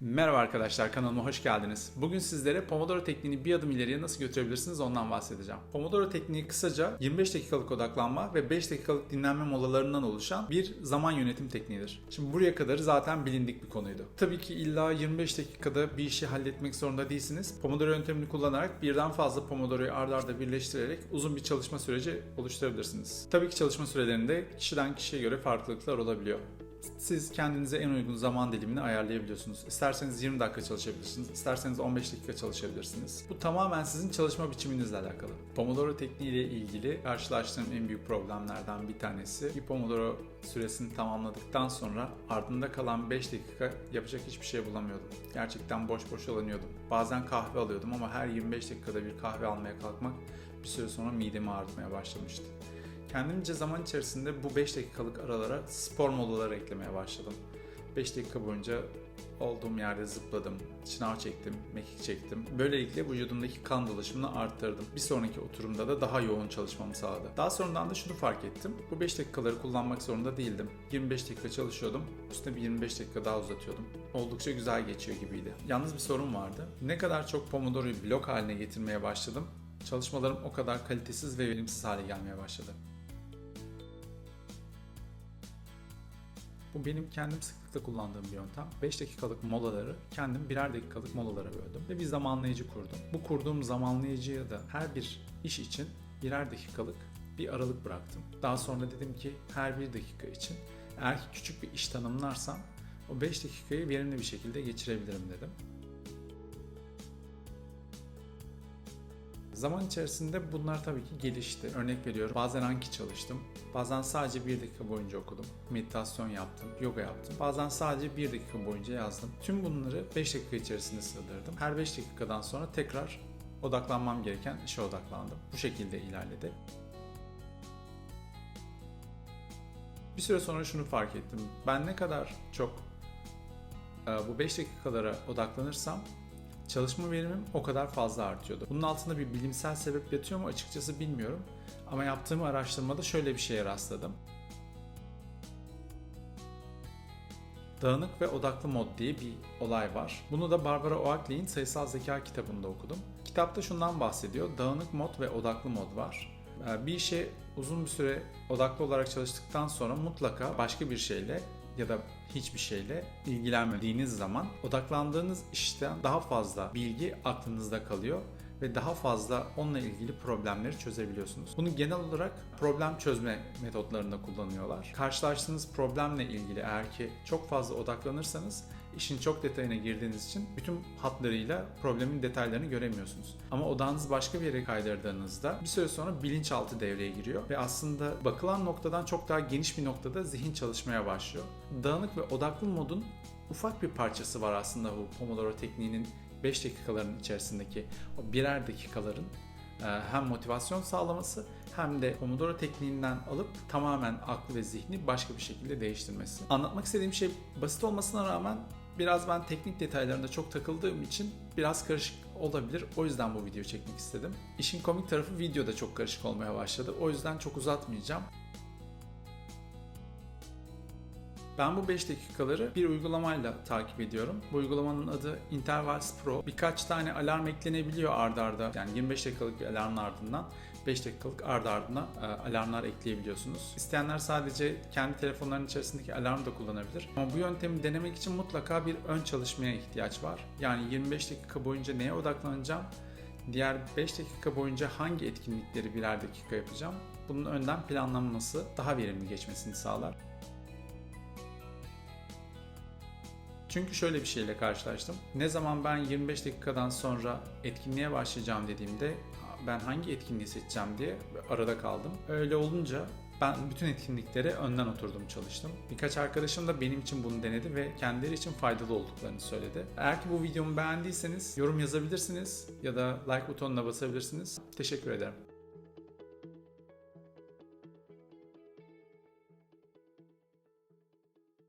Merhaba arkadaşlar, kanalıma hoş geldiniz. Bugün sizlere Pomodoro tekniğini bir adım ileriye nasıl götürebilirsiniz ondan bahsedeceğim. Pomodoro tekniği kısaca 25 dakikalık odaklanma ve 5 dakikalık dinlenme molalarından oluşan bir zaman yönetim tekniğidir. Şimdi buraya kadar zaten bilindik bir konuydu. Tabii ki illa 25 dakikada bir işi halletmek zorunda değilsiniz. Pomodoro yöntemini kullanarak birden fazla Pomodoro'yu ard arda birleştirerek uzun bir çalışma süreci oluşturabilirsiniz. Tabii ki çalışma sürelerinde kişiden kişiye göre farklılıklar olabiliyor. Siz kendinize en uygun zaman dilimini ayarlayabiliyorsunuz. İsterseniz 20 dakika çalışabilirsiniz, isterseniz 15 dakika çalışabilirsiniz. Bu tamamen sizin çalışma biçiminizle alakalı. Pomodoro tekniği ile ilgili karşılaştığım en büyük problemlerden bir tanesi, bir Pomodoro süresini tamamladıktan sonra ardında kalan 5 dakika yapacak hiçbir şey bulamıyordum. Gerçekten boş boş olanıyordum. Bazen kahve alıyordum ama her 25 dakikada bir kahve almaya kalkmak bir süre sonra midemi ağrıtmaya başlamıştı. Kendimce zaman içerisinde bu 5 dakikalık aralara spor molaları eklemeye başladım. 5 dakika boyunca olduğum yerde zıpladım, şınav çektim, mekik çektim. Böylelikle vücudumdaki kan dolaşımını arttırdım. Bir sonraki oturumda da daha yoğun çalışmamı sağladı. Daha sonradan da şunu fark ettim. Bu 5 dakikaları kullanmak zorunda değildim. 25 dakika çalışıyordum, üstüne bir 25 dakika daha uzatıyordum. Oldukça güzel geçiyor gibiydi. Yalnız bir sorun vardı. Ne kadar çok Pomodoro'yu blok haline getirmeye başladım, çalışmalarım o kadar kalitesiz ve verimsiz hale gelmeye başladı. Bu benim kendim sıklıkla kullandığım bir yöntem. 5 dakikalık molaları kendim birer dakikalık molalara böldüm ve bir zamanlayıcı kurdum. Bu kurduğum zamanlayıcıya da her bir iş için birer dakikalık bir aralık bıraktım. Daha sonra dedim ki her bir dakika için eğer ki küçük bir iş tanımlarsam o 5 dakikayı verimli bir şekilde geçirebilirim dedim. Zaman içerisinde bunlar tabii ki gelişti. Örnek veriyorum, bazen Anki çalıştım, bazen sadece 1 dakika boyunca okudum, meditasyon yaptım, yoga yaptım, bazen sadece 1 dakika boyunca yazdım. Tüm bunları 5 dakika içerisinde sığdırdım. Her 5 dakikadan sonra tekrar odaklanmam gereken işe odaklandım. Bu şekilde ilerledi. Bir süre sonra şunu fark ettim. Ben ne kadar çok bu 5 dakikalara odaklanırsam çalışma verimim o kadar fazla artıyordu. Bunun altında bir bilimsel sebep yatıyor mu açıkçası bilmiyorum. Ama yaptığım araştırmada şöyle bir şeye rastladım. Dağınık ve odaklı mod diye bir olay var. Bunu da Barbara Oakley'in Sayısal Zeka kitabında okudum. Kitapta şundan bahsediyor. Dağınık mod ve odaklı mod var. Bir işe uzun bir süre odaklı olarak çalıştıktan sonra mutlaka başka bir şeyle ya da hiçbir şeyle ilgilenmediğiniz zaman odaklandığınız işten daha fazla bilgi aklınızda kalıyor ve daha fazla onunla ilgili problemleri çözebiliyorsunuz. Bunu genel olarak problem çözme metotlarında kullanıyorlar. Karşılaştığınız problemle ilgili eğer ki çok fazla odaklanırsanız işin çok detayına girdiğiniz için bütün hatlarıyla problemin detaylarını göremiyorsunuz. Ama odağınızı başka bir yere kaydırdığınızda bir süre sonra bilinçaltı devreye giriyor ve aslında bakılan noktadan çok daha geniş bir noktada zihin çalışmaya başlıyor. Dağınık ve odaklı modun ufak bir parçası var aslında bu Pomodoro tekniğinin 5 dakikaların içerisindeki o birer dakikaların hem motivasyon sağlaması hem de Pomodoro tekniğinden alıp tamamen aklı ve zihni başka bir şekilde değiştirmesi. Anlatmak istediğim şey basit olmasına rağmen biraz ben teknik detaylarında çok takıldığım için biraz karışık olabilir. O yüzden bu videoyu çekmek istedim. İşin komik tarafı videoda çok karışık olmaya başladı. O yüzden çok uzatmayacağım. Ben bu 5 dakikaları bir uygulamayla takip ediyorum. Bu uygulamanın adı Intervals Pro. Birkaç tane alarm eklenebiliyor ard arda. Yani 25 dakikalık bir alarmın ardından 5 dakikalık ard ardına alarmlar ekleyebiliyorsunuz. İsteyenler sadece kendi telefonlarının içerisindeki alarmı da kullanabilir. Ama bu yöntemi denemek için mutlaka bir ön çalışmaya ihtiyaç var. Yani 25 dakika boyunca neye odaklanacağım? Diğer 5 dakika boyunca hangi etkinlikleri birer dakika yapacağım? Bunun önden planlanması daha verimli geçmesini sağlar. Çünkü şöyle bir şeyle karşılaştım. Ne zaman ben 25 dakikadan sonra etkinliğe başlayacağım dediğimde ben hangi etkinliği seçeceğim diye arada kaldım. Öyle olunca ben bütün etkinlikleri önden oturdum çalıştım. Birkaç arkadaşım da benim için bunu denedi ve kendileri için faydalı olduklarını söyledi. Eğer ki bu videomu beğendiyseniz yorum yazabilirsiniz ya da like butonuna basabilirsiniz. Teşekkür ederim.